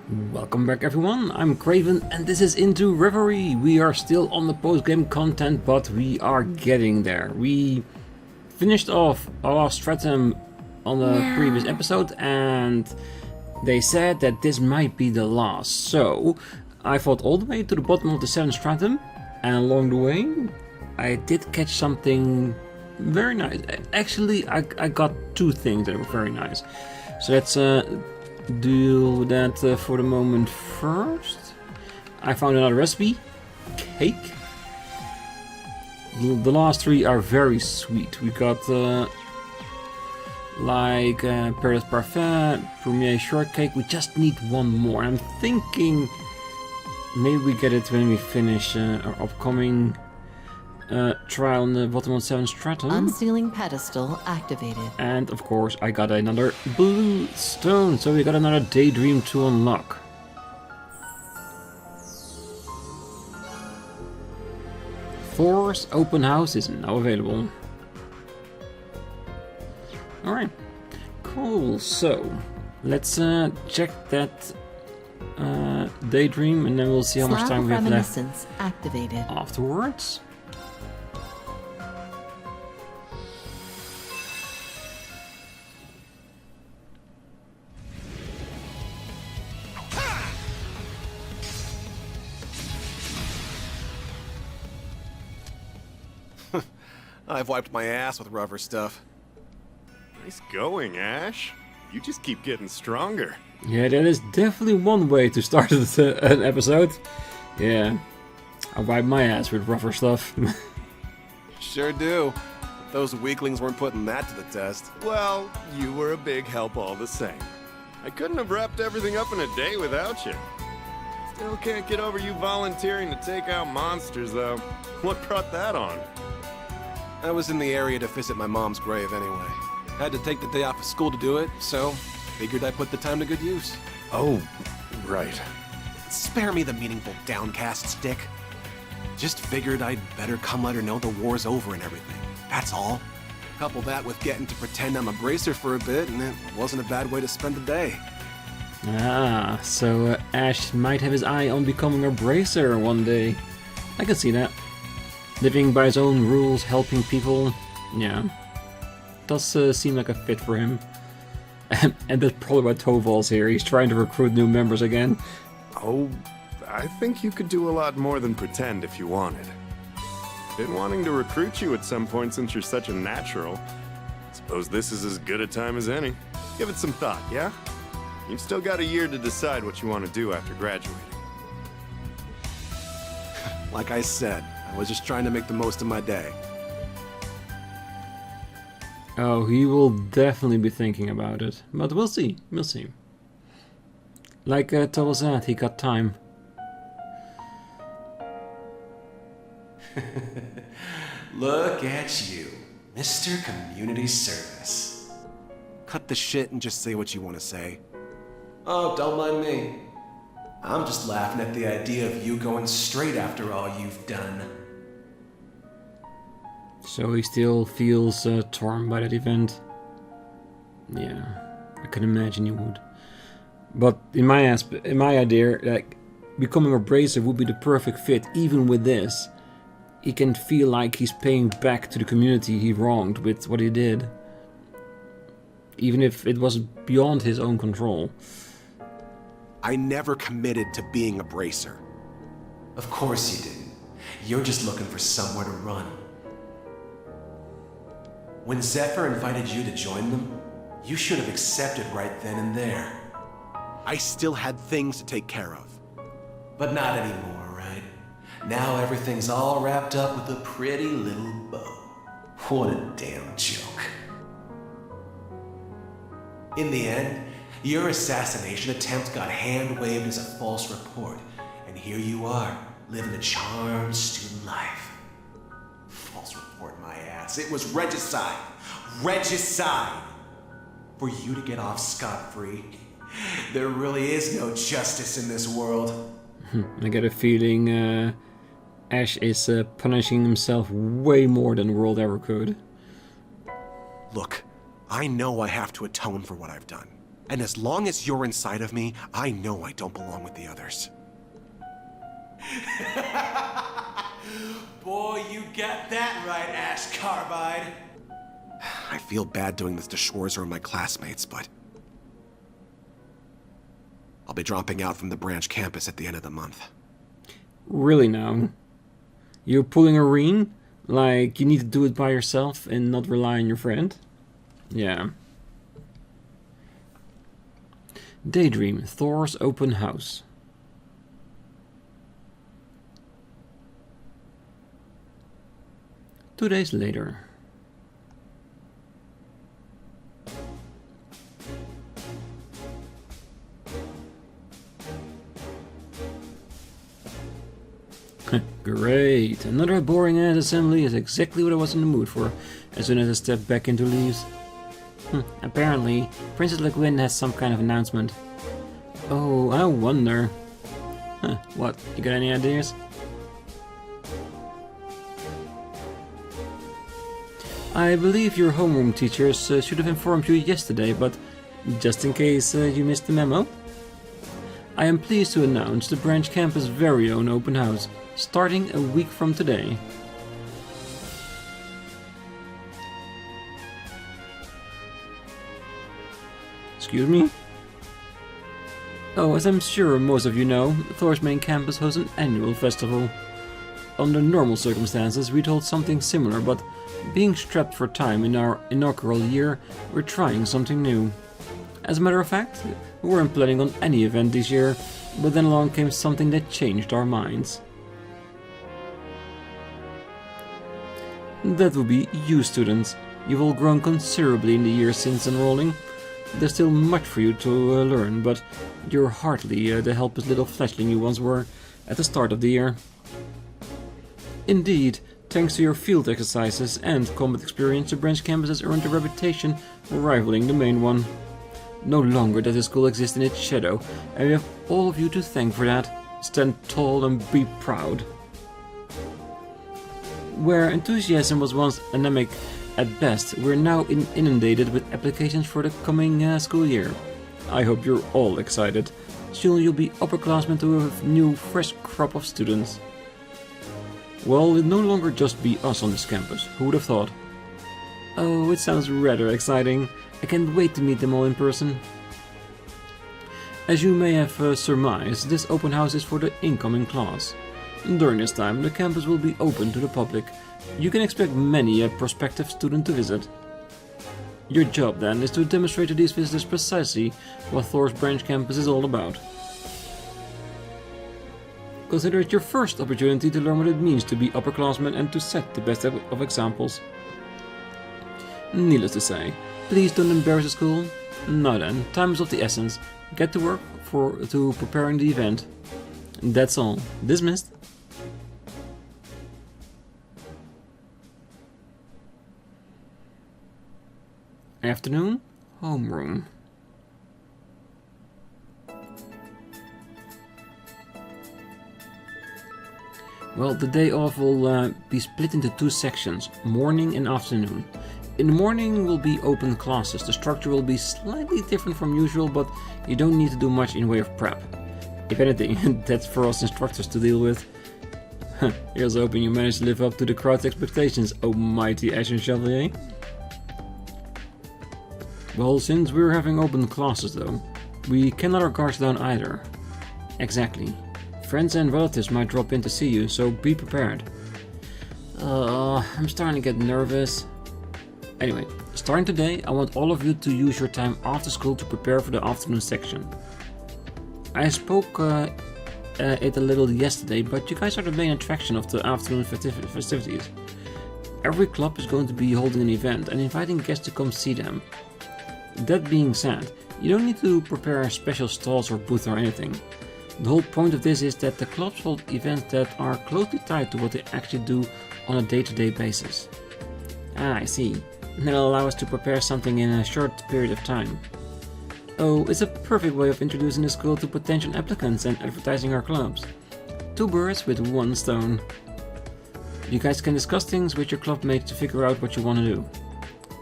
Welcome back everyone, I'm Craven and this is Into Reverie. We are still on the post-game content, but we are getting there. We finished off our last stratum on the previous episode and they said that this might be the last. So I fought all the way to the bottom of the 7th stratum, and along the way I did catch something very nice. Actually, I got two things that were very nice. So let's do that for the moment first. I found another recipe. Cake. The last three are very sweet. We got Paris Parfait, Premier Shortcake. We just need one more. I'm thinking maybe we get it when we finish our upcoming trial on the bottom of 7th stratum. Unsealing pedestal activated. And of course I got another blue stone, so we got another Daydream to unlock. Thors Open House is now available. Alright, cool, so let's check that Daydream and then we'll see how much time we have left activated. Afterwards. I've wiped my ass with rougher stuff. Nice going, Ash. You just keep getting stronger. Yeah, that is definitely one way to start an episode. Yeah, I wipe my ass with rougher stuff. Sure do. Those weaklings weren't putting that to the test. Well, you were a big help all the same. I couldn't have wrapped everything up in a day without you. Still can't get over you volunteering to take out monsters, though. What brought that on? I was in the area to visit my mom's grave anyway. Had to take the day off of school to do it, so figured I'd put the time to good use. Oh, right. Spare me the meaningful downcast stick. Just figured I'd better come let her know the war's over and everything. That's all. Couple that with getting to pretend I'm a bracer for a bit, and it wasn't a bad way to spend the day. Ah, so Ash might have his eye on becoming a bracer one day. I can see that. Living by his own rules, helping people, yeah. Does seem like a fit for him. And that's probably why Toval's here. He's trying to recruit new members again. Oh, I think you could do a lot more than pretend if you wanted. Been wanting to recruit you at some point since you're such a natural. Suppose this is as good a time as any. Give it some thought, yeah? You've still got a year to decide what you want to do after graduating. Like I said, I was just trying to make the most of my day. Oh, he will definitely be thinking about it. But we'll see, we'll see. Like Toval said, he got time. Look at you, Mr. Community Service. Cut the shit and just say what you want to say. Oh, don't mind me. I'm just laughing at the idea of you going straight after all you've done. So he still feels torn by that event. Yeah, I can imagine he would. But in my idea, like becoming a bracer would be the perfect fit. Even with this, he can feel like he's paying back to the community he wronged with what he did, even if it was beyond his own control. I never committed to being a bracer. Of course you didn't. You're just looking for somewhere to run. When Zephyr invited you to join them, you should have accepted right then and there. I still had things to take care of. But not anymore, right? Now everything's all wrapped up with a pretty little bow. What a damn joke. In the end, your assassination attempt got hand-waved as a false report, and here you are, living a charmed student life. False report, my ass. It was regicide. Regicide! For you to get off scot-free, there really is no justice in this world. I get a feeling Ash is punishing himself way more than the world ever could. Look, I know I have to atone for what I've done. And as long as you're inside of me, I know I don't belong with the others. Boy, you got that right, Ash Carbide. I feel bad doing this to Schwarzer and my classmates, but I'll be dropping out from the branch campus at the end of the month. Really now? You're pulling a Rean? Like you need to do it by yourself and not rely on your friend? Yeah. Daydream, Thors Open House. Two days later. Great, another boring ass assembly is exactly what I was in the mood for as soon as I stepped back into leaves. Apparently, Princess LeGuin has some kind of announcement. Oh, I wonder. What, you got any ideas? I believe your homeroom teachers should have informed you yesterday, but just in case you missed the memo, I am pleased to announce the branch campus' very own open house, starting a week from today. Excuse me? Oh, as I'm sure most of you know, Thor's main campus hosts an annual festival. Under normal circumstances, we'd hold something similar, but being strapped for time in our inaugural year, we're trying something new. As a matter of fact, we weren't planning on any event this year, but then along came something that changed our minds. That would be you students. You've all grown considerably in the years since enrolling. There's still much for you to learn, but you're hardly the helpless little fleshling you once were at the start of the year. Indeed, thanks to your field exercises and combat experience, the branch campus has earned a reputation rivaling the main one. No longer does the school exist in its shadow, and we have all of you to thank for that. Stand tall and be proud. Where enthusiasm was once anemic at best, we're now inundated with applications for the coming school year. I hope you're all excited. Soon you'll be upperclassmen to a new, fresh crop of students. Well, it'll no longer just be us on this campus. Who would have thought? Oh, it sounds rather exciting. I can't wait to meet them all in person. As you may have surmised, this open house is for the incoming class. During this time, the campus will be open to the public. You can expect many a prospective student to visit. Your job then is to demonstrate to these visitors precisely what Thor's branch campus is all about. Consider it your first opportunity to learn what it means to be upperclassmen and to set the best of examples. Needless to say, please don't embarrass the school. Now then, time is of the essence. Get to work to preparing the event. That's all. Dismissed. Afternoon, homeroom. Well, the day off will be split into two sections, morning and afternoon. In the morning will be open classes. The structure will be slightly different from usual, but you don't need to do much in way of prep. If anything, that's for us instructors to deal with. Here's hoping you manage to live up to the crowd's expectations, oh mighty Ashen Chevalier. Well, since we're having open classes though, we can't let our guards down either. Exactly. Friends and relatives might drop in to see you, so be prepared. I'm starting to get nervous. Anyway, starting today, I want all of you to use your time after school to prepare for the afternoon section. I spoke it a little yesterday, but you guys are the main attraction of the afternoon festivities. Every club is going to be holding an event and inviting guests to come see them. That being said, you don't need to prepare special stalls or booths or anything. The whole point of this is that the clubs hold events that are closely tied to what they actually do on a day-to-day basis. Ah, I see. That'll allow us to prepare something in a short period of time. Oh, it's a perfect way of introducing the school to potential applicants and advertising our clubs. Two birds with one stone. You guys can discuss things with your club mates to figure out what you want to do.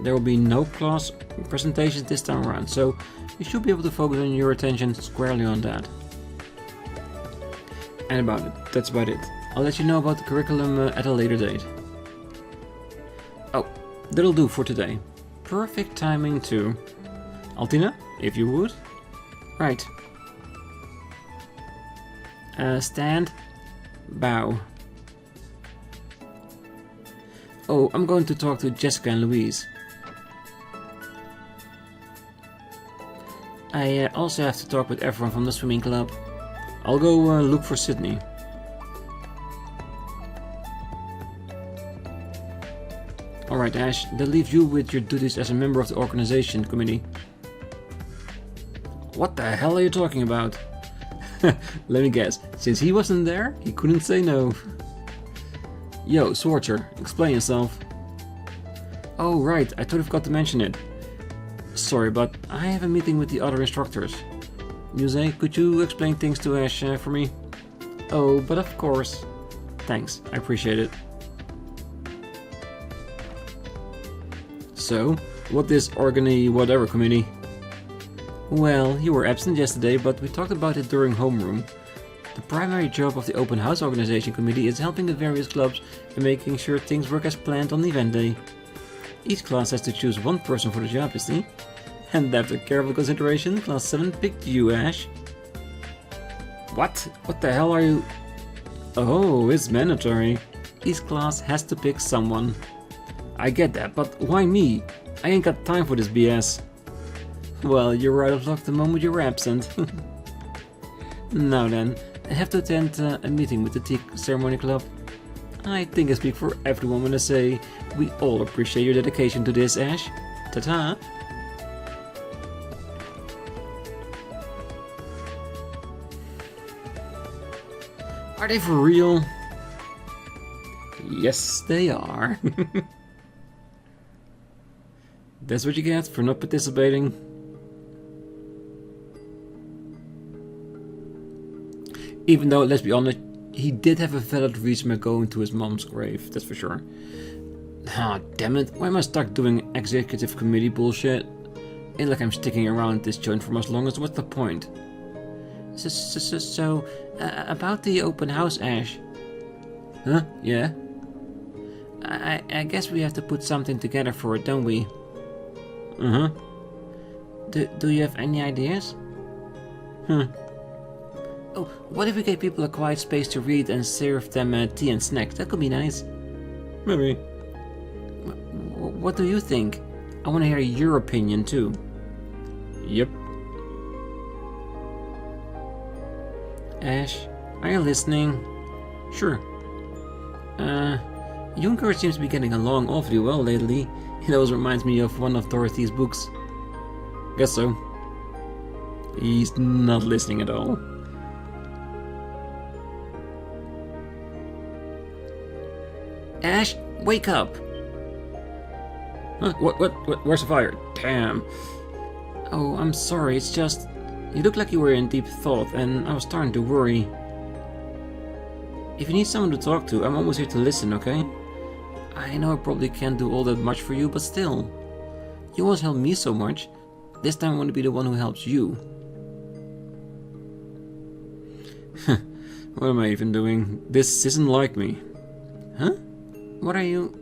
there will be no class presentations this time around, so you should be able to focus on your attention squarely on that. And that's about it. I'll let you know about the curriculum at a later date. Oh, that'll do for today. Perfect timing too. Altina, if you would. Right. Stand. Bow. Oh, I'm going to talk to Jessica and Louise. I also have to talk with everyone from the swimming club. I'll go look for Sydney. Alright Ash, that leaves you with your duties as a member of the organization committee. What the hell are you talking about? Let me guess, since he wasn't there, he couldn't say no. Yo, Schwarzer, explain yourself. Oh right, I totally forgot to mention it. Sorry, but I have a meeting with the other instructors. Muse, could you explain things to Ash for me? Oh, but of course. Thanks, I appreciate it. So, what is Organi whatever committee? Well, you were absent yesterday, but we talked about it during homeroom. The primary job of the Open House Organization Committee is helping the various clubs and making sure things work as planned on the event day. Each class has to choose one person for the job, you see? And after careful consideration, Class 7 picked you, Ash. What? What the hell are you... Oh, it's mandatory. Each class has to pick someone. I get that, but why me? I ain't got time for this BS. Well, you're out of luck the moment you were absent. Now then, I have to attend a meeting with the Tea Ceremony Club. I think I speak for everyone when I say we all appreciate your dedication to this, Ash. Ta-ta! Are they for real? Yes, they are. That's what you get for not participating. Even though, let's be honest, he did have a valid reason for going to his mom's grave, that's for sure. Ah, damn it, why am I stuck doing executive committee bullshit? Ain't like I'm sticking around this joint for much longer, so what's the point? So, about the open house, Ash. Huh? Yeah? I guess we have to put something together for it, don't we? Uh-huh. Do you have any ideas? Oh, what if we gave people a quiet space to read and serve them tea and snacks? That could be nice. Maybe. What do you think? I want to hear your opinion too. Yep. Ash, are you listening? Sure. Junker seems to be getting along awfully well lately. It always reminds me of one of Dorothy's books. Guess so. He's not listening at all. Ash, wake up! Huh? What? Where's the fire? Damn. Oh, I'm sorry, it's just... You look like you were in deep thought, and I was starting to worry. If you need someone to talk to, I'm always here to listen, okay? I know I probably can't do all that much for you, but still. You always help me so much. This time I want to be the one who helps you. What am I even doing? This isn't like me. Huh? What are you...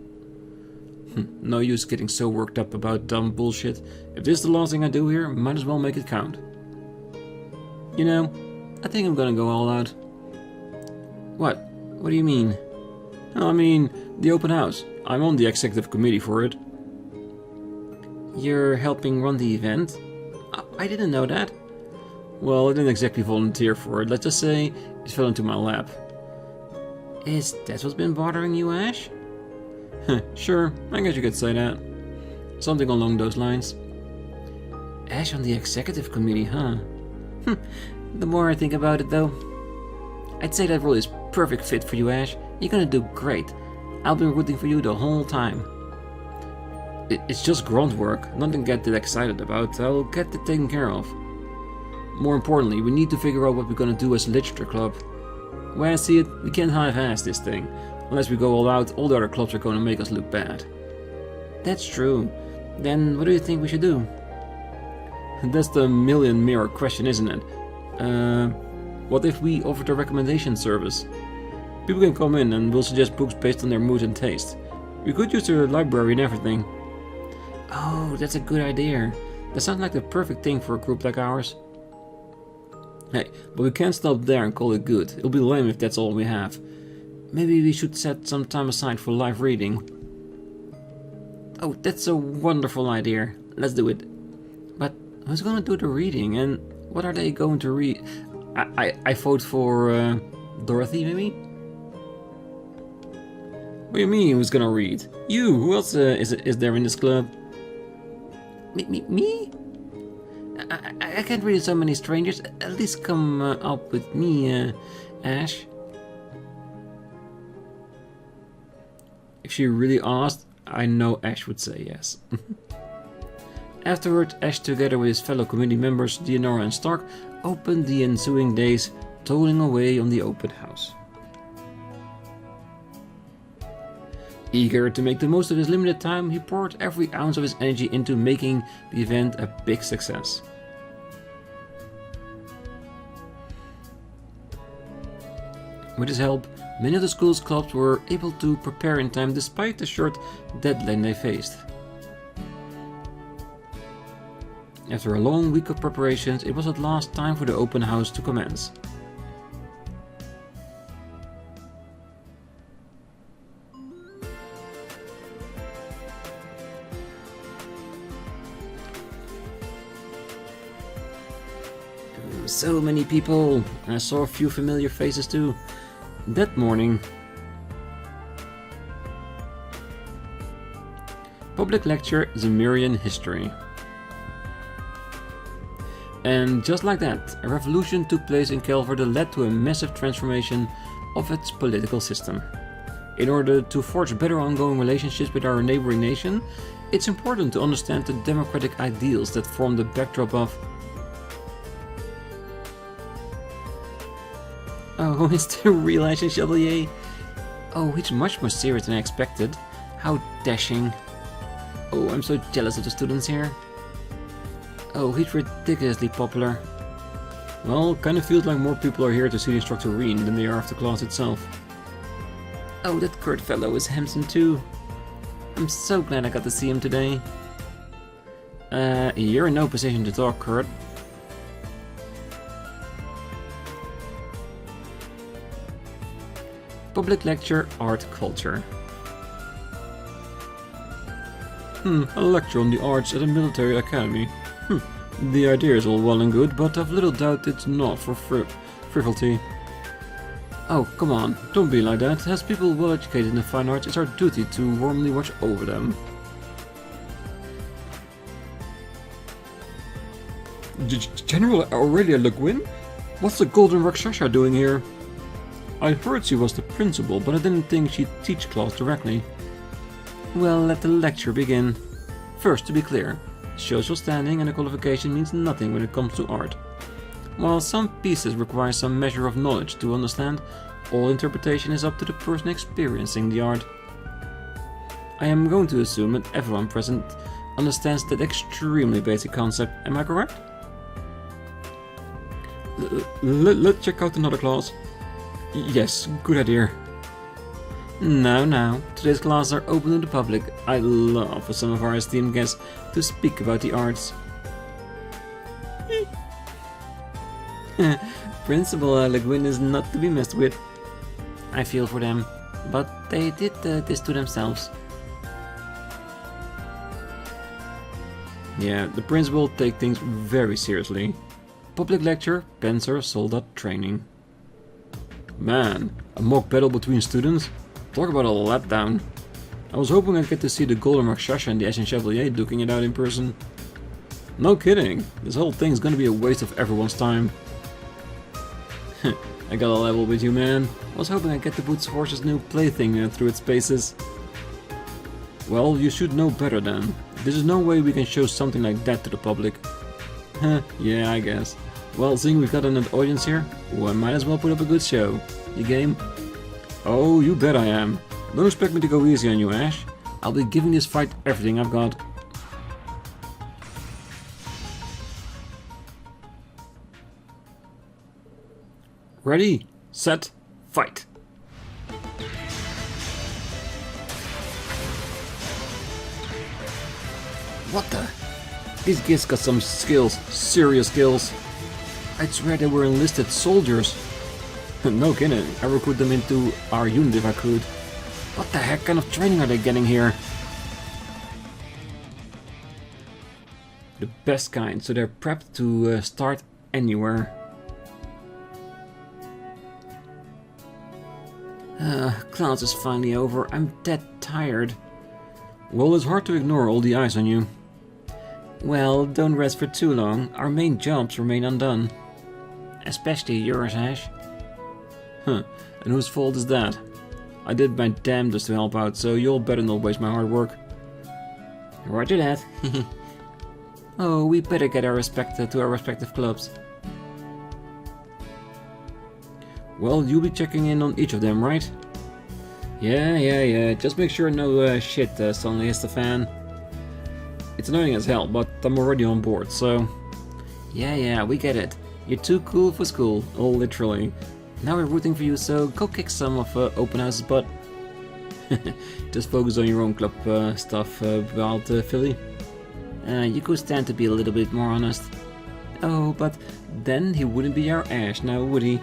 No use getting so worked up about dumb bullshit. If this is the last thing I do here, might as well make it count. You know, I think I'm gonna go all out. What? What do you mean? I mean, the open house. I'm on the executive committee for it. You're helping run the event? I didn't know that. Well, I didn't exactly volunteer for it. Let's just say it fell into my lap. Is that what's been bothering you, Ash? Sure, I guess you could say that. Something along those lines. Ash on the executive committee, huh? The more I think about it, though, I'd say that role is perfect fit for you, Ash. You're gonna do great. I'll be rooting for you the whole time. It's just grunt work, nothing to get that excited about. I'll get it taken care of. More importantly, we need to figure out what we're gonna do as a literature club. Where I see it, we can't half-ass this thing. Unless we go all out, all the other clubs are gonna make us look bad. That's true. Then what do you think we should do? That's the million mirror question, isn't it? What if we offered a recommendation service? People can come in and we'll suggest books based on their mood and taste. We could use their library and everything. Oh, that's a good idea. That sounds like the perfect thing for a group like ours. Hey, but we can't stop there and call it good. It'll be lame if that's all we have. Maybe we should set some time aside for live reading. Oh, that's a wonderful idea. Let's do it. But who's gonna do the reading and what are they going to read? I vote for Dorothy, maybe? What do you mean who's gonna read? You! Who else is there in this club? Me? I can't read so many strangers. At least come up with me, Ash. If she really asked, I know Ash would say yes. Afterward, Ash, together with his fellow committee members, Dianora and Stark, opened the ensuing days, toiling away on the open house. Eager to make the most of his limited time, he poured every ounce of his energy into making the event a big success. With his help, many of the school's clubs were able to prepare in time despite the short deadline they faced. After a long week of preparations, it was at last time for the open house to commence. So many people. I saw a few familiar faces too. That morning, public lecture Zemurian history. And just like that, a revolution took place in Kelver that led to a massive transformation of its political system. In order to forge better ongoing relationships with our neighboring nation, it's important to understand the democratic ideals that form the backdrop of... Oh, is the real Ashen Chevalier? Oh, he's much more serious than I expected. How dashing. Oh, I'm so jealous of the students here. Oh, he's ridiculously popular. Well, kinda feels like more people are here to see Instructor Rean than they are of the class itself. Oh, that Kurt fellow is handsome too. I'm so glad I got to see him today. You're in no position to talk, Kurt. Public lecture, art, culture. A lecture on the arts at a military academy. The idea is all well and good, but I've little doubt it's not for frivolity. Oh, come on, don't be like that. As people well educated in the fine arts, it's our duty to warmly watch over them. General Aurelia Le Guin? What's the Golden Rakshasha doing here? I heard she was the principal, but I didn't think she'd teach class directly. Well, let the lecture begin. First, to be clear, social standing and a qualification means nothing when it comes to art. While some pieces require some measure of knowledge to understand, all interpretation is up to the person experiencing the art. I am going to assume that everyone present understands that extremely basic concept, am I correct? Let's check out another class. Yes, good idea. Now, today's classes are open to the public. I love for some of our esteemed guests to speak about the arts. Principal Le Guin is not to be messed with. I feel for them, but they did this to themselves. Yeah, the principal take things very seriously. Public lecture, Panzer Soldat training. Man, a mock battle between students? Talk about a letdown. I was hoping I'd get to see the Golden Rakshasha and the Ashen Chevalier duking it out in person. No kidding, this whole thing's gonna be a waste of everyone's time. I got a level with you, man. I was hoping I'd get to put Schwarzer's new plaything through its paces. Well, you should know better then. There's no way we can show something like that to the public. Yeah, I guess. Well, seeing we've got an audience here, well, I might as well put up a good show. You game? Oh, you bet I am. Don't expect me to go easy on you, Ash. I'll be giving this fight everything I've got. Ready, set, fight. What the? These kids got some skills, serious skills. I'd swear they were enlisted soldiers. No kidding, I recruit them into our unit if I could. What the heck kind of training are they getting here? The best kind, so they're prepped to start anywhere. Class is finally over. I'm dead tired. Well, it's hard to ignore all the eyes on you. Well, don't rest for too long. Our main jobs remain undone. Especially yours, Ash. Huh, and whose fault is that? I did my damnedest to help out, so you'll better not waste my hard work. Roger that. Oh, we better get to our respective clubs. Well, you'll be checking in on each of them, right? Yeah. Just make sure no shit suddenly hits the fan. It's annoying as hell, but I'm already on board, so... Yeah, we get it. You're too cool for school, oh, literally. Now we're rooting for you, so go kick some of Open House's butt. Just focus on your own club stuff, Wild Philly. You could stand to be a little bit more honest. Oh, but then he wouldn't be our Ash now, would he?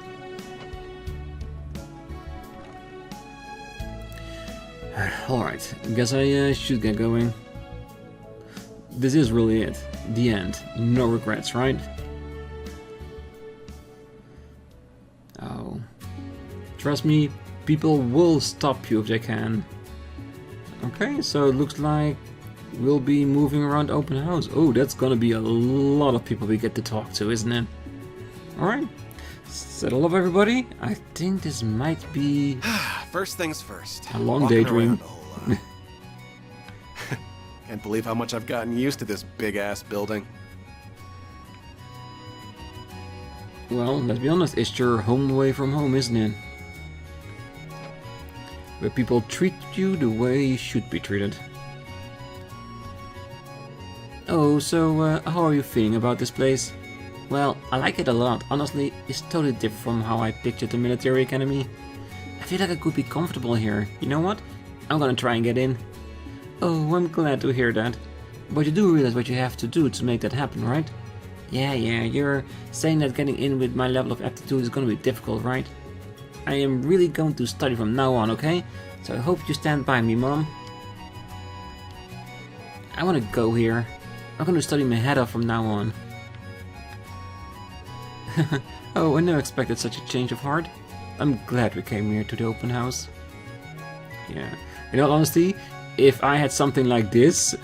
Alright, guess I should get going. This is really it. The end. No regrets, right? Oh. Trust me, people will stop you if they can. Okay, so it looks like we'll be moving around Open House. Oh, that's gonna be a lot of people we get to talk to, isn't it? Alright. Settle up, everybody. I think this might be... First things first. A long Walking daydream. around a whole lot. Can't believe how much I've gotten used to this big-ass building. Well, let's be honest, it's your home away from home, isn't it? Where people treat you the way you should be treated. Oh, so how are you feeling about this place? Well, I like it a lot. Honestly, it's totally different from how I pictured the military academy. I feel like I could be comfortable here. You know what? I'm gonna try and get in. Oh, I'm glad to hear that. But you do realize what you have to do to make that happen, right? Yeah, you're saying that getting in with my level of aptitude is gonna be difficult, right? I am really going to study from now on, okay? So I hope you stand by me, Mom. I wanna go here. I'm gonna study my head off from now on. Oh, I never expected such a change of heart. I'm glad we came here to the open house. Yeah. In all honesty, if I had something like this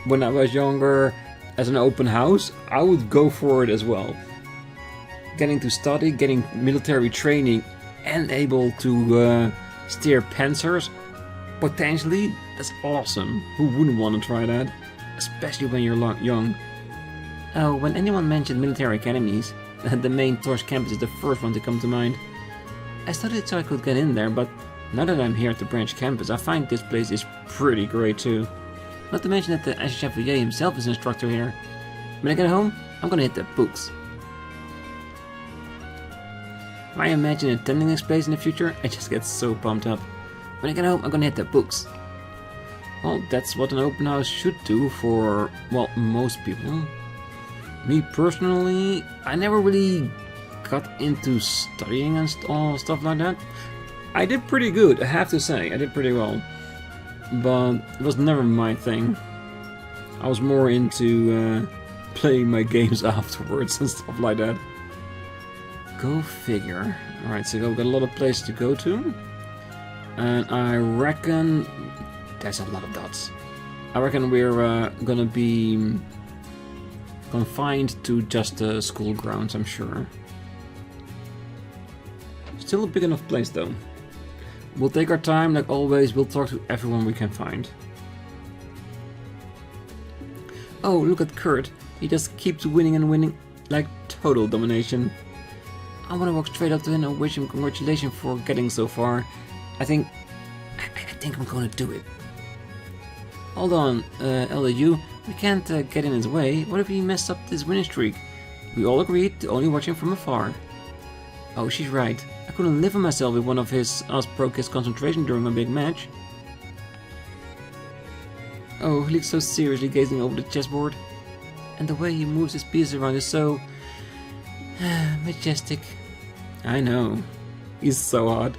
when I was younger as an open house, I would go for it as well. Getting to study, getting military training, and able to steer panzers, potentially, that's awesome. Who wouldn't want to try that? Especially when you're young. Oh, when anyone mentioned military academies, the main Thors campus is the first one to come to mind. I studied so I could get in there, but now that I'm here at the branch campus, I find this place is pretty great too. Not to mention that the Ash Chevalier himself is an instructor here. When I get home, I'm gonna hit the books. When I imagine attending this place in the future, I just get so pumped up. When I get home, I'm gonna hit the books. Well, that's what an open house should do for, well, most people. Me personally, I never really got into studying and all stuff like that. I did pretty good, I have to say, I did pretty well. But it was never my thing. I was more into playing my games afterwards and stuff like that. Go figure. Alright, so we've got a lot of places to go to. And I reckon... There's a lot of dots. I reckon we're gonna be confined to just the school grounds, I'm sure. Still a big enough place though. We'll take our time, like always, we'll talk to everyone we can find. Oh, look at Kurt. He just keeps winning and winning, like total domination. I wanna walk straight up to him and wish him congratulations for getting so far. I think I'm gonna do it. Hold on, LDU, we can't get in his way. What if he messed up this winning streak? We all agreed to only watch him from afar. Oh, she's right. I couldn't live with myself if one of his broke his concentration during a big match. Oh, he looks so seriously gazing over the chessboard. And the way he moves his pieces around is so... majestic. I know. He's so hot.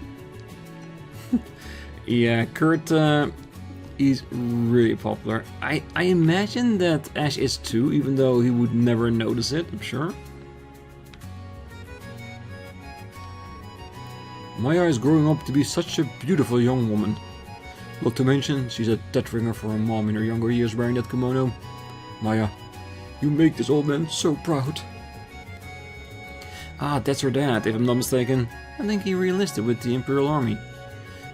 Yeah, Kurt, he's really popular. I imagine that Ash is too, even though he would never notice it, I'm sure. Maya is growing up to be such a beautiful young woman. Not to mention, she's a dead ringer for her mom in her younger years wearing that kimono. Maya, you make this old man so proud. Ah, that's her dad, if I'm not mistaken. I think he re-enlisted with the Imperial Army.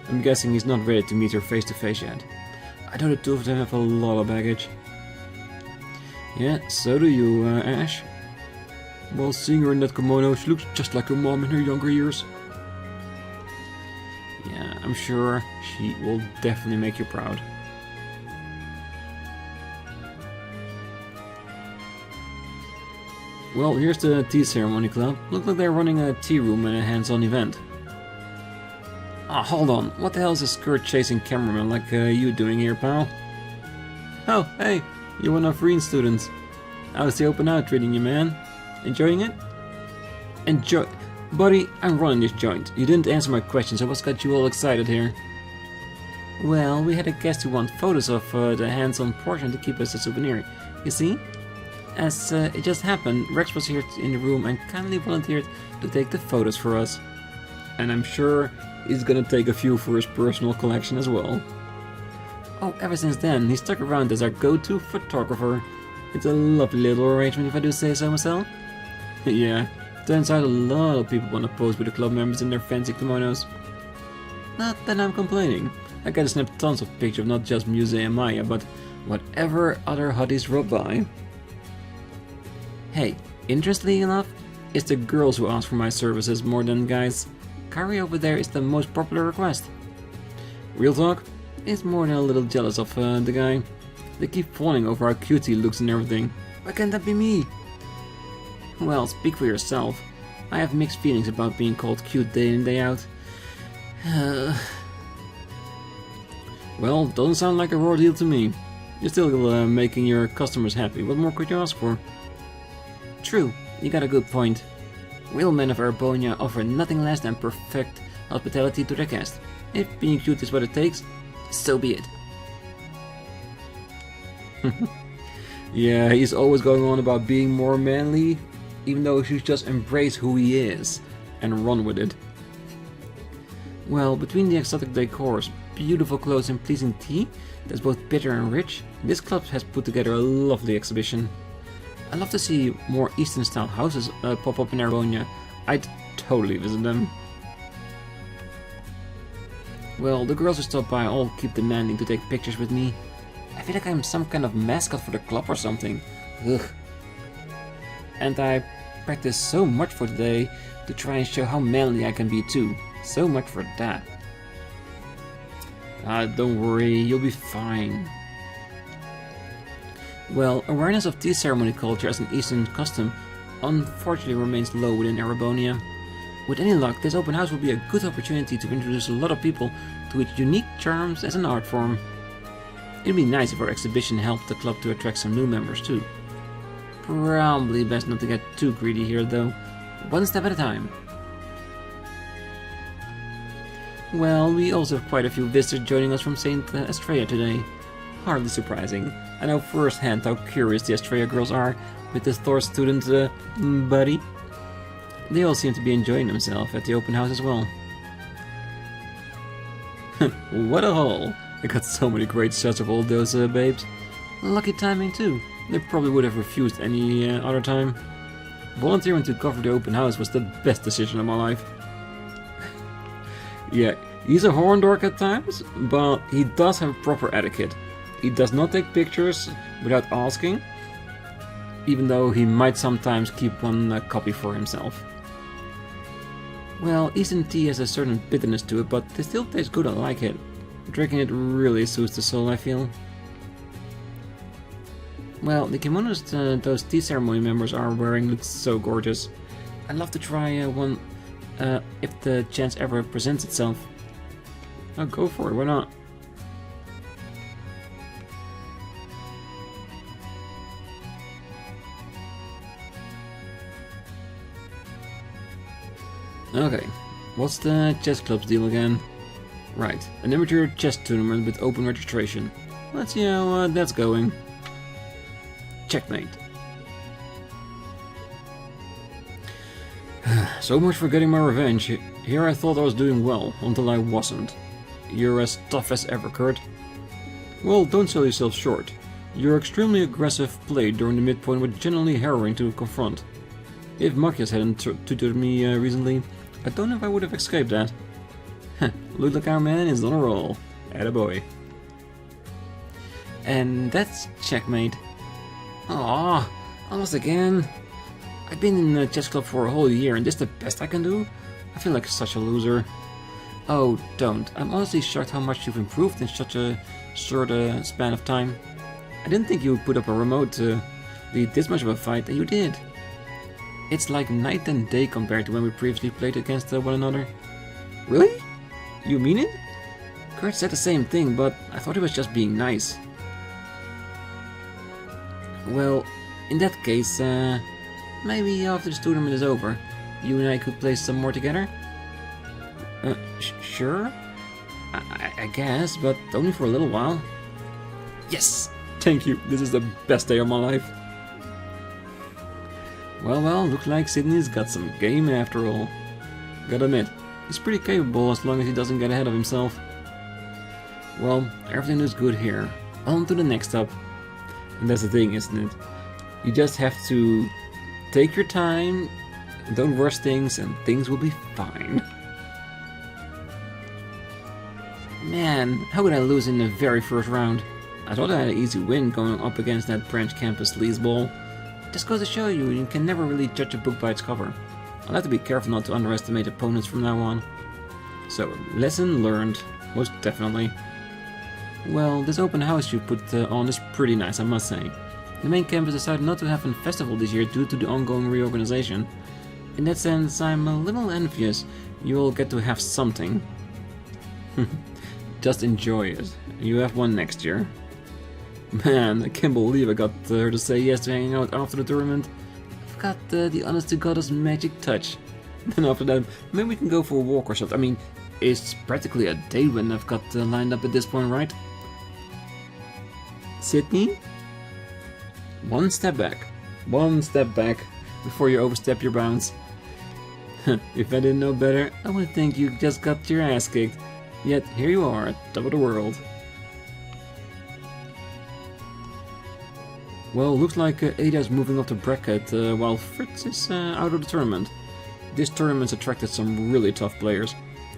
I'm guessing he's not ready to meet her face to face yet. I know the two of them have a lot of baggage. Yeah, so do you, Ash. Well, seeing her in that kimono, she looks just like her mom in her younger years. Yeah, I'm sure she will definitely make you proud. Well, here's the tea ceremony club. Looks like they're running a tea room and a hands-on event. Ah, hold on. What the hell is a skirt-chasing cameraman like you doing here, pal? Oh, hey, you're one of Rean's students. How's the open house treating you, man? Enjoying it? Enjoy... Buddy, I'm running this joint. You didn't answer my question, so what's got you all excited here? Well, we had a guest who wanted photos of the hands-on portion to keep as a souvenir. You see? As it just happened, Rex was here in the room and kindly volunteered to take the photos for us. And I'm sure he's gonna take a few for his personal collection as well. Oh, ever since then, he stuck around as our go-to photographer. It's a lovely little arrangement if I do say so myself. Yeah, turns out a lot of people want to pose with the club members in their fancy kimonos. Not that I'm complaining. I gotta snap tons of pictures of not just Muse and Maya, but whatever other hotties drop by. Hey, interestingly enough, it's the girls who ask for my services more than guys. Kari over there is the most popular request. Real talk, it's more than a little jealous of the guy. They keep fawning over how cute he looks and everything. Why can't that be me? Well, speak for yourself. I have mixed feelings about being called cute day in day out. Well, doesn't sound like a raw deal to me. You're still making your customers happy. What more could you ask for? True, you got a good point. Real men of Arbonia offer nothing less than perfect hospitality to their guests. If being cute is what it takes, so be it. Yeah, he's always going on about being more manly, even though he should just embrace who he is and run with it. Well, between the exotic decors, beautiful clothes and pleasing tea that's both bitter and rich, this club has put together a lovely exhibition. I'd love to see more Eastern style houses pop up in Arbonia. I'd totally visit them. Well, the girls who stop by all keep demanding to take pictures with me. I feel like I'm some kind of mascot for the club or something. Ugh. And I practice so much for today to try and show how manly I can be too. So much for that. Don't worry, you'll be fine. Well, awareness of tea ceremony culture as an Eastern custom unfortunately remains low within Arbonia. With any luck, this open house will be a good opportunity to introduce a lot of people to its unique charms as an art form. It'd be nice if our exhibition helped the club to attract some new members too. Probably best not to get too greedy here though. One step at a time. Well, we also have quite a few visitors joining us from St. Estrella today. Hardly surprising. I know firsthand how curious the Estrella girls are with this Thors student buddy. They all seem to be enjoying themselves at the open house as well. What a haul! I got so many great shots of all those babes. Lucky timing too. They probably would have refused any other time. Volunteering to cover the open house was the best decision of my life. Yeah, he's a horn dork at times, but he does have proper etiquette. He does not take pictures without asking, even though he might sometimes keep one copy for himself. Well, Eastern tea has a certain bitterness to it, but it still tastes good. I like it. Drinking it really soothes the soul, I feel. Well, the kimonos those tea ceremony members are wearing look so gorgeous. I'd love to try one if the chance ever presents itself. I'll go for it, why not? Okay, what's the chess club's deal again? Right, an amateur chess tournament with open registration. Let's see how that's going. Checkmate. So much for getting my revenge. Here I thought I was doing well, until I wasn't. You're as tough as ever, Kurt. Well, don't sell yourself short. Your extremely aggressive play during the midpoint was genuinely harrowing to confront. If Machias hadn't tutored me recently, I don't know if I would have escaped that. Look like our man is on a roll. Attaboy. And that's checkmate. Aww, almost again. I've been in the chess club for a whole year and this is the best I can do? I feel like such a loser. Oh, don't. I'm honestly shocked how much you've improved in such a short span of time. I didn't think you would put up a remote to lead this much of a fight, and you did. It's like night and day compared to when we previously played against one another. Really? You mean it? Kurt said the same thing, but I thought he was just being nice. Well, in that case, maybe after this tournament is over, you and I could play some more together? Sure? I guess, but only for a little while. Yes! Thank you, this is the best day of my life. Well, looks like Sydney's got some game after all. Gotta admit, he's pretty capable as long as he doesn't get ahead of himself. Well, everything is good here. On to the next up. And that's the thing, isn't it? You just have to take your time, don't rush things, and things will be fine. Man, how could I lose in the very first round? I thought I had an easy win going up against that branch campus sleazeball. Just goes to show you, you can never really judge a book by its cover. I'll have to be careful not to underestimate opponents from now on. So, lesson learned, most definitely. Well, this open house you put on is pretty nice, I must say. The main campus decided not to have a festival this year due to the ongoing reorganization. In that sense, I'm a little envious. You'll get to have something. Just enjoy it. You have one next year. Man, I can't believe I got her to say yes to hanging out after the tournament. I've got the honest to goddess magic touch. Then after that, maybe we can go for a walk or something. I mean, it's practically a day when I've got lined up at this point, right? Sydney? One step back. One step back before you overstep your bounds. If I didn't know better, I would think you just got your ass kicked. Yet here you are, at top of the world. Well, looks like Ada's moving up the bracket while Fritz is out of the tournament. This tournament's attracted some really tough players.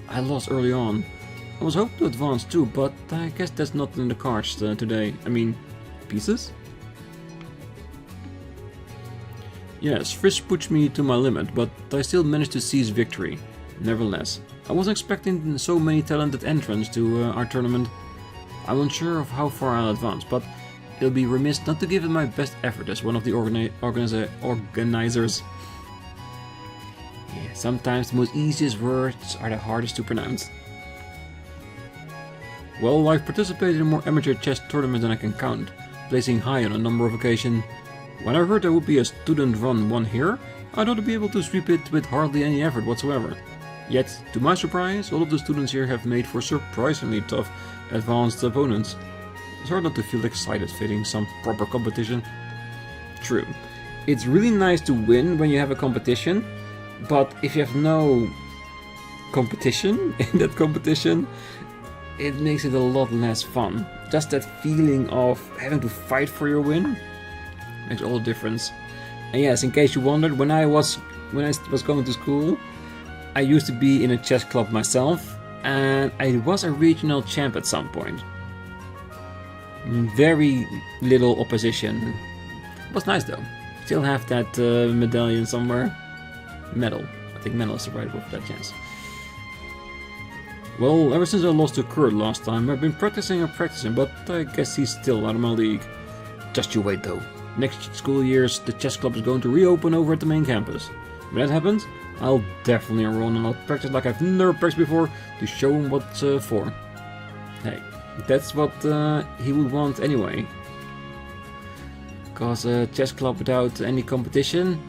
I lost early on. I was hoping to advance too, but I guess that's not in the cards today. I mean, pieces? Yes, Fritz pushed me to my limit, but I still managed to seize victory. Nevertheless, I wasn't expecting so many talented entrants to our tournament. I'm unsure of how far I'll advance, but it'll be remiss not to give it my best effort as one of the organizers. Yeah, sometimes the most easiest words are the hardest to pronounce. Well, I've participated in more amateur chess tournaments than I can count, placing high on a number of occasions. When I heard there would be a student-run one here, I thought I'd be able to sweep it with hardly any effort whatsoever. Yet, to my surprise, all of the students here have made for surprisingly tough, advanced opponents. It's hard not to feel excited facing some proper competition. True, it's really nice to win when you have a competition, but if you have no competition in that competition, it makes it a lot less fun. Just that feeling of having to fight for your win makes all the difference. And yes, in case you wondered, when I was going to school, I used to be in a chess club myself, and I was a regional champ at some point. Very little opposition. It was nice though. Still have that medallion somewhere. Medal. I think medal is the right word for that chance. Well, ever since I lost to Kurt last time, I've been practicing and practicing, but I guess he's still out of my league. Just you wait though. Next school years, the chess club is going to reopen over at the main campus. When that happens, I'll definitely enroll and I'll practice like I've never practiced before to show him what's for. Hey, that's what he would want anyway. Cause a chess club without any competition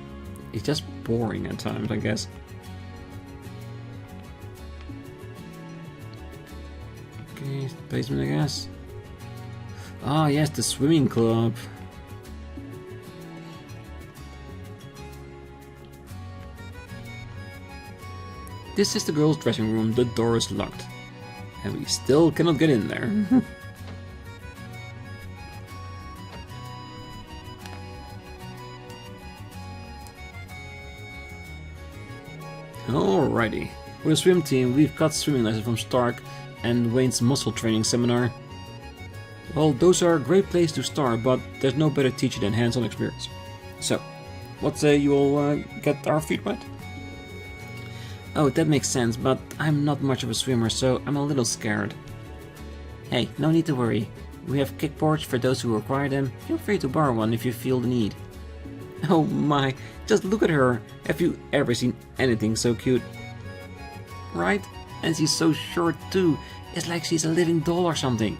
is just boring at times, I guess. Okay, basement, I guess. Ah, yes, the swimming club. This is the girls' dressing room. The door is locked. And we still cannot get in there. Alrighty. For the swim team, we've got swimming lessons from Stark and Wayne's muscle training seminar. Well, those are a great place to start, but there's no better teacher than hands-on experience. So, what say you all get our feet wet? Oh, that makes sense, but I'm not much of a swimmer, so I'm a little scared. Hey, no need to worry. We have kickboards for those who require them. Feel free to borrow one if you feel the need. Oh my, just look at her. Have you ever seen anything so cute? Right? And she's so short too. It's like she's a living doll or something.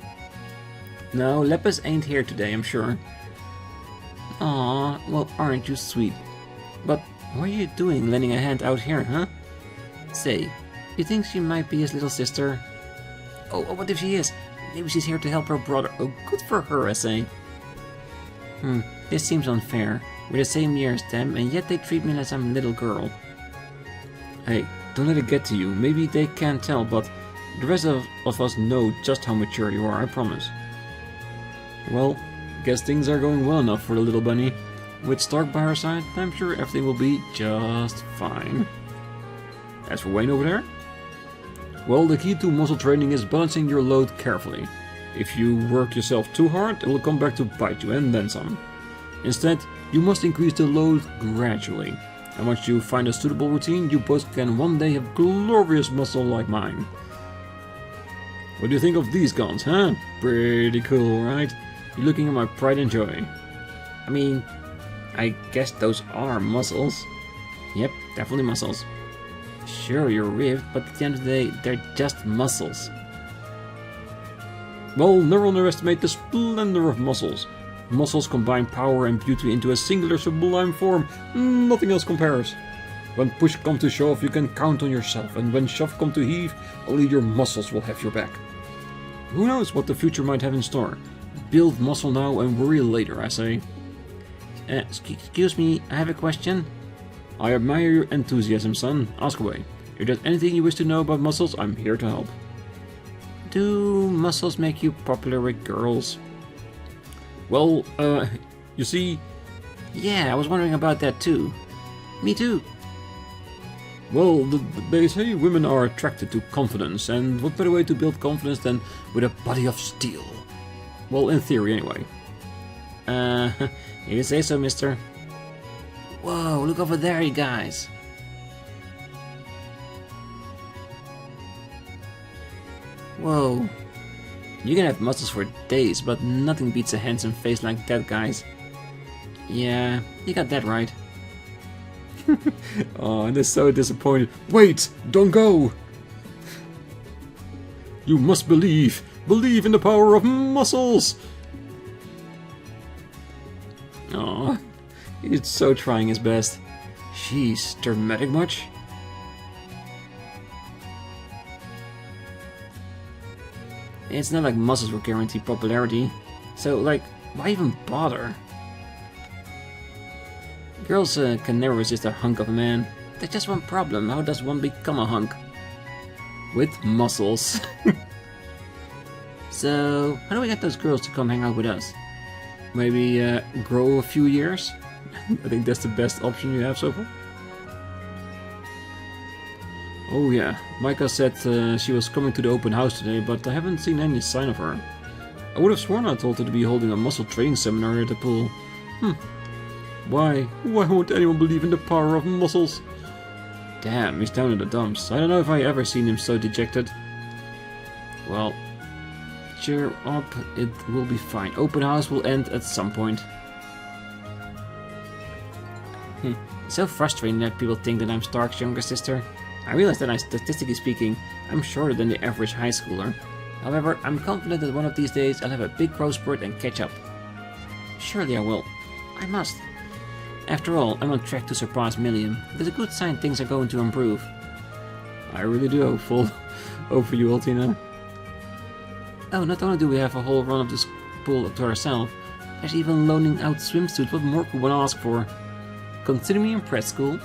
No, Lepus ain't here today, I'm sure. Aww, well, aren't you sweet? But what are you doing lending a hand out here, huh? Say, you think she might be his little sister? Oh, what if she is? Maybe she's here to help her brother. Oh, good for her, I say. This seems unfair. We're the same year as them, and yet they treat me like I'm a little girl. Hey, don't let it get to you. Maybe they can't tell, but the rest of us know just how mature you are, I promise. Well, guess things are going well enough for the little bunny. With Stark by her side, I'm sure everything will be just fine. As for Wayne over there? Well, the key to muscle training is balancing your load carefully. If you work yourself too hard, it will come back to bite you and then some. Instead, you must increase the load gradually. And once you find a suitable routine, you both can one day have glorious muscle like mine. What do you think of these guns, huh? Pretty cool, right? You're looking at my pride and joy. I mean, I guess those are muscles. Yep, definitely muscles. Sure, you're ripped, but at the end of the day, they're just muscles. Well, never underestimate the splendor of muscles. Muscles combine power and beauty into a singular sublime form. Nothing else compares. When push comes to shove, you can count on yourself, and when shove comes to heave, only your muscles will have your back. Who knows what the future might have in store? Build muscle now and worry later, I say. Excuse me, I have a question. I admire your enthusiasm, son. Ask away. If there's anything you wish to know about muscles, I'm here to help. Do muscles make you popular with girls? Well, you see... Yeah, I was wondering about that too. Me too. Well, they say women are attracted to confidence, and what better way to build confidence than with a body of steel? Well, in theory anyway. You say so, mister. Whoa, look over there, you guys. Whoa. You can have muscles for days, but nothing beats a handsome face like that, guys. Yeah, you got that right. Oh, and they're so disappointed. Wait, don't go! You must believe. Believe in the power of muscles! Oh, he's so trying his best. She's dramatic much? It's not like muscles will guarantee popularity. So, like, why even bother? Girls can never resist a hunk of a man. There's just one problem. How does one become a hunk? With muscles. So, how do we get those girls to come hang out with us? Maybe grow a few years? I think that's the best option you have so far. Oh yeah, Micah said she was coming to the open house today, but I haven't seen any sign of her. I would have sworn I told her to be holding a muscle training seminar here at the pool. Why? Why won't anyone believe in the power of muscles? Damn, he's down in the dumps. I don't know if I ever seen him so dejected. Well, cheer up, it will be fine. Open house will end at some point. It's so frustrating that people think that I'm Stark's younger sister. I realize that statistically speaking, I'm shorter than the average high schooler. However, I'm confident that one of these days I'll have a big growth spurt and catch up. Surely I will. I must. After all, I'm on track to surpass Million. It is a good sign things are going to improve. I really do hope full over you, Altina. Oh, not only do we have a whole run of this pool to ourselves, there's even loaning out swimsuits. What more could one ask for? Consider me impressed, school.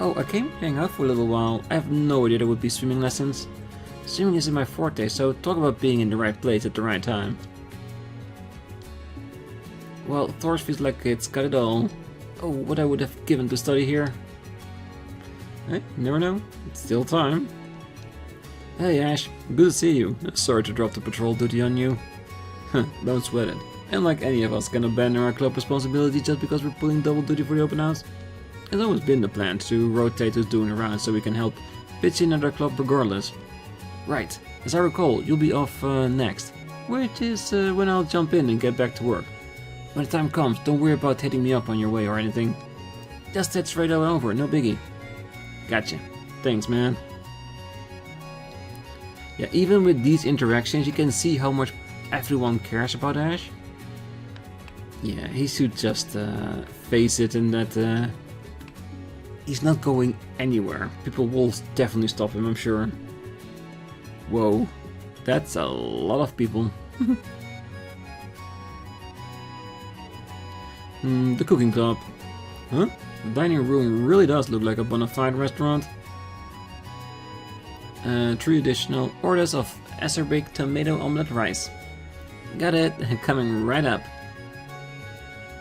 Oh, I came to hang out for a little while. I have no idea there would be swimming lessons. Swimming isn't my forte, so talk about being in the right place at the right time. Well, Thors feels like it's got it all. Oh, what I would have given to study here. Hey, you never know. It's still time. Hey Ash, good to see you. Sorry to drop the patrol duty on you. Don't sweat it. And like any of us can abandon our club responsibility just because we're pulling double duty for the open house. It's always been the plan to rotate who's doing around so we can help pitch in at our club regardless. Right, as I recall, you'll be off next, which is when I'll jump in and get back to work. When the time comes, don't worry about hitting me up on your way or anything. Just head straight on over, no biggie. Gotcha. Thanks, man. Yeah, even with these interactions, you can see how much everyone cares about Ash. Yeah, he should just face it in that he's not going anywhere. People will definitely stop him, I'm sure. Whoa, that's a lot of people. The cooking club. Huh? The dining room really does look like a bona fide restaurant. 3 additional orders of acerbic tomato omelette rice. Got it, coming right up.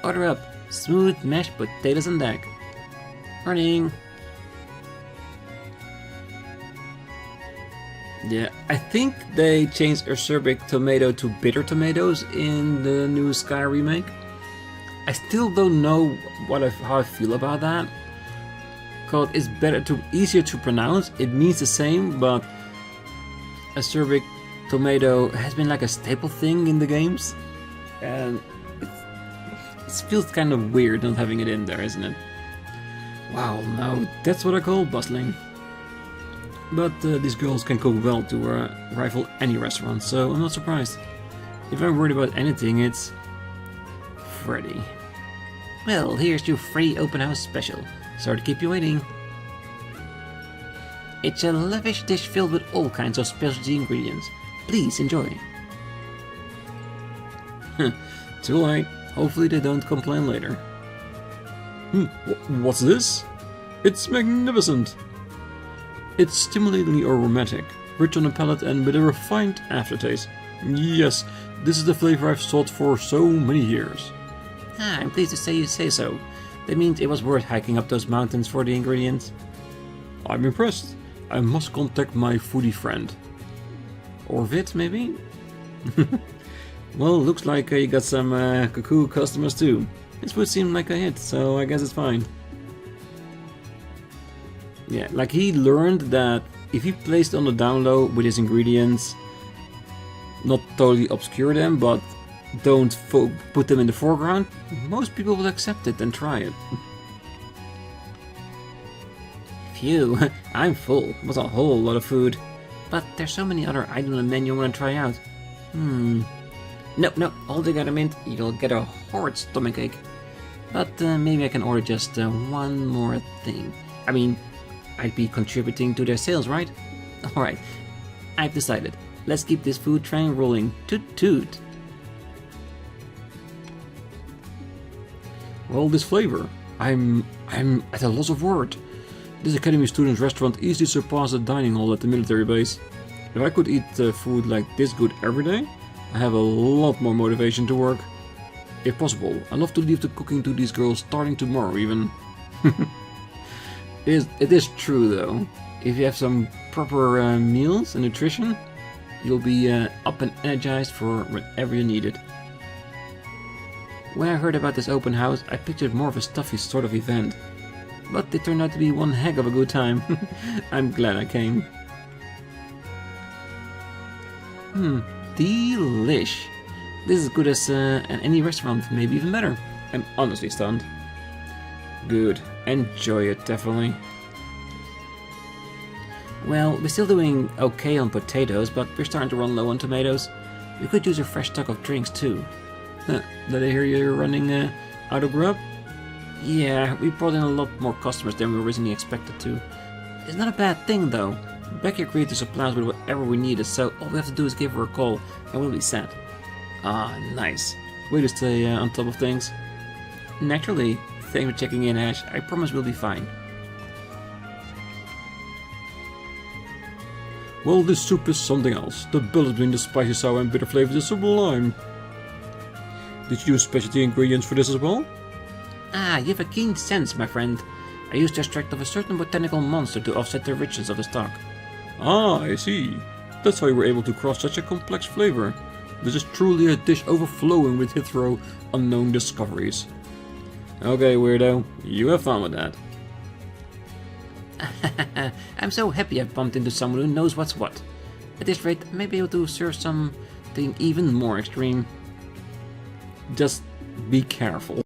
Order up, smooth mashed potatoes and egg. Morning. Yeah, I think they changed acerbic tomato to bitter tomatoes in the new Sky remake. I still don't know how I feel about that. Cause it's easier to pronounce. It means the same, but acerbic tomato has been like a staple thing in the games, and it feels kind of weird not having it in there, isn't it? Wow, now that's what I call bustling. But these girls can cook well to rival any restaurant, so I'm not surprised. If I'm worried about anything, it's Freddy. Well, here's your free open house special. Sorry to keep you waiting. It's a lavish dish filled with all kinds of specialty ingredients. Please enjoy. Too late. Hopefully they don't complain later. What's this? It's magnificent. It's stimulatingly aromatic, rich on the palate and with a refined aftertaste. Yes, this is the flavor I've sought for so many years. I'm pleased to say you say so. That means it was worth hiking up those mountains for the ingredients. I'm impressed. I must contact my foodie friend. Or Vit, maybe? Well, looks like you got some cuckoo customers too. This would seem like a hit, so I guess it's fine. Yeah, like he learned that if he placed on the down low with his ingredients, not totally obscure them, but don't put them in the foreground, most people will accept it and try it. Phew, I'm full. It was a whole lot of food. But there's so many other items on the menu I want to try out. No, altogether mint, you'll get a horrid stomachache. But maybe I can order just one more thing. I mean, I'd be contributing to their sales, right? Alright, I've decided. Let's keep this food train rolling. Toot toot. Well, this flavor. I'm at a loss of word. This Academy student's restaurant easily surpasses a dining hall at the military base. If I could eat food like this good every day, I have a lot more motivation to work. If possible, I'd love to leave the cooking to these girls starting tomorrow even. It is true though. If you have some proper meals and nutrition, you'll be up and energized for whenever you need it. When I heard about this open house, I pictured more of a stuffy sort of event. But it turned out to be one heck of a good time. I'm glad I came. Delish. This is as good as any restaurant, maybe even better. I'm honestly stunned. Good. Enjoy it, definitely. Well, we're still doing okay on potatoes, but we're starting to run low on tomatoes. We could use a fresh stock of drinks too. Did I hear you're running out of grub? Yeah, we brought in a lot more customers than we originally expected to. It's not a bad thing though. Becky agreed to supply us with whatever we needed, so all we have to do is give her a call and we'll be set. Ah, nice. Way to stay on top of things. Naturally. Thanks for checking in, Ash. I promise we'll be fine. Well, this soup is something else. The balance between the spicy, sour and bitter flavors is sublime. Did you use specialty ingredients for this as well? Ah, you have a keen sense, my friend. I used the extract of a certain botanical monster to offset the richness of the stock. Ah, I see. That's how you were able to craft such a complex flavor. This is truly a dish overflowing with hitherto unknown discoveries. Okay, weirdo. You have fun with that. I'm so happy I bumped into someone who knows what's what. At this rate, I may be able to serve something even more extreme. Just be careful.